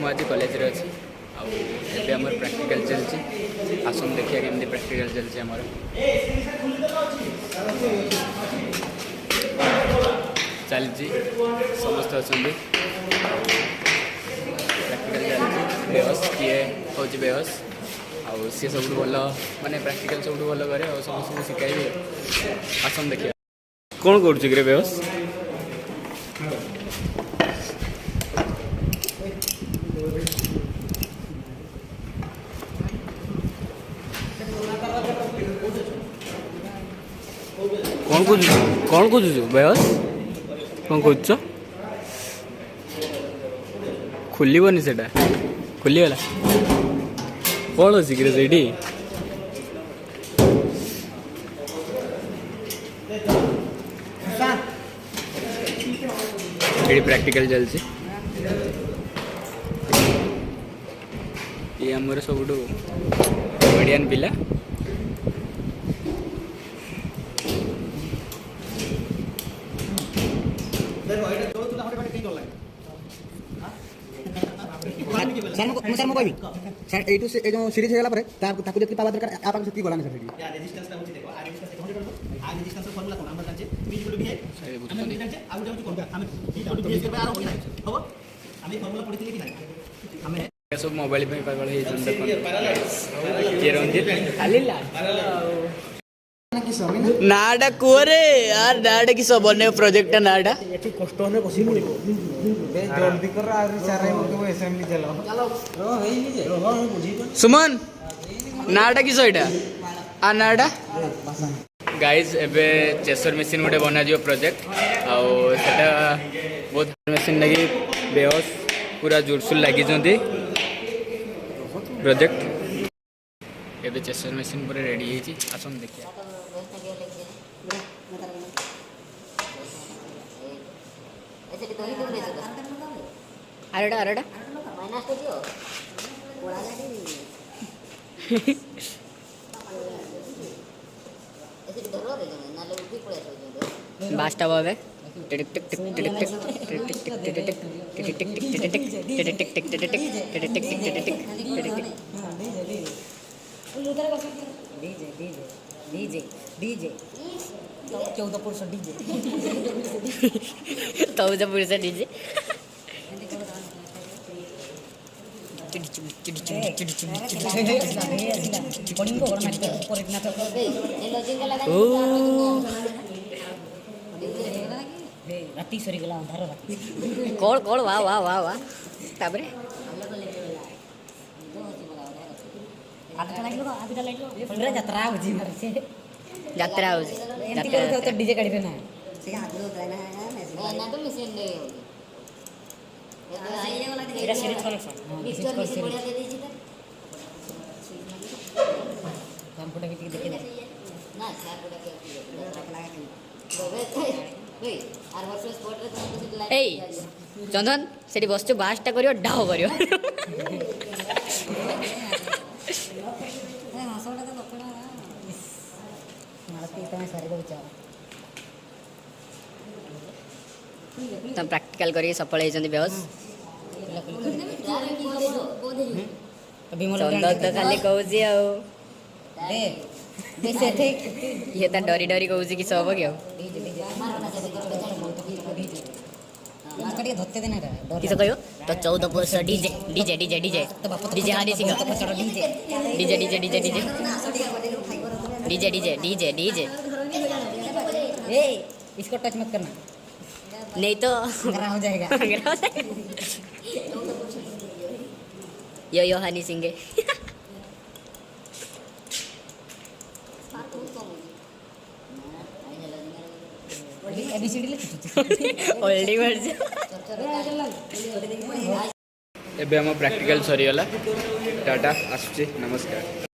मुझे कॉलेज रे अच्छी आबे आम प्रैक्टिकल चलती आसन देखिए केमती प्रैक्टिकल चलती आमर चलती समस्त अच्छा प्रैक्टिकल चलती बेहस किए हूँ बेहस आउ सी सब भल माने प्रैक्टिकल सब भल कै समस्त शिखाइबी आसन देखिए कौन कर बेहस कौन खोजु बेहस कौन खोज खोलनी से खोलीगला कौन अच्छी कि से प्रैक्टिकल चलती ये आमर सब मीडियन पिला सर मु कहबी सर एटू से जो सीरीज होला परे ताकू जति पावा दरकार आपा से गलानी सर या रेजिस्टेंस ता होची देखो आ रेजिस्टेंस को करबो आ रेजिस्टेंस फार्मूला कोन हम जानचे p = v हम जानचे आ जाउ कोन हम p = v के आरो होई हबो हम फार्मूला पढिथिले कि नाही हम सब मोबाइल पे पागल है ये रंजित खाली ला नाडा कोरे यार नाडा किस बने प्रोजेक्ट नाडा एठी कष्ट होने बसी मुड़ी बे जल्दी कर आ सारे मके असेंबली चलो रो हेई नि जे रो बुझी सुमन नाडा किस एटा आ नाडा गाइस एबे चेसर मशीन गोटे बना दियो प्रोजेक्ट आ सेटा बहुत मशीन लगी बेहस पूरा जोरसुल लगी जंती प्रोजेक्ट एबे चेसर मशीन पूरा रेडी हेची आसन देखिया अरडा अरडा बास्टा बाबे टिक टिक टिक टिक टिक टिक टिक टिक टिक टिक टिक टिक टिक टिक टिक टिक टिक टिक डीजे डीजे डीजे डीजे 14 पुरुष डीजे 14 पुरुष डीजे राती सरी गला अंधार राती कोळ कोळ वाह वाह वाह वाह ताबरे आठटा लागलो आठटा लागलो पंधरा जत्रा होची मारसे जत्रा होची जत्रा तो डीजे काढबे ना से आगलो होता ना ना तो मशीन ले era series connection mister machine बढ़िया दे दीजिए कंप्यूटर की देखे ना चार बड़ा के लगा के आर वर्ष स्पॉट रे तो ए चंदन सेठी बसचो बासटा करियो डाहो करियो तुम प्रैक्टिकल करिए सफल होती बेहस चंदन तो खाली कहूँ ये तो डरी डरी कहूँ कि सब कि किस कहो तो 14 पुरुष DJ DJ DJ DJ DJ Honey Singh DJ DJ DJ DJ DJ DJ DJ DJ ए इसको टच मत करना नहीं तो अंगरा हो जाएगा yo Honey Singh oldie version एबे हम प्रैक्टिकल सरीगला टाटा आसुची नमस्कार।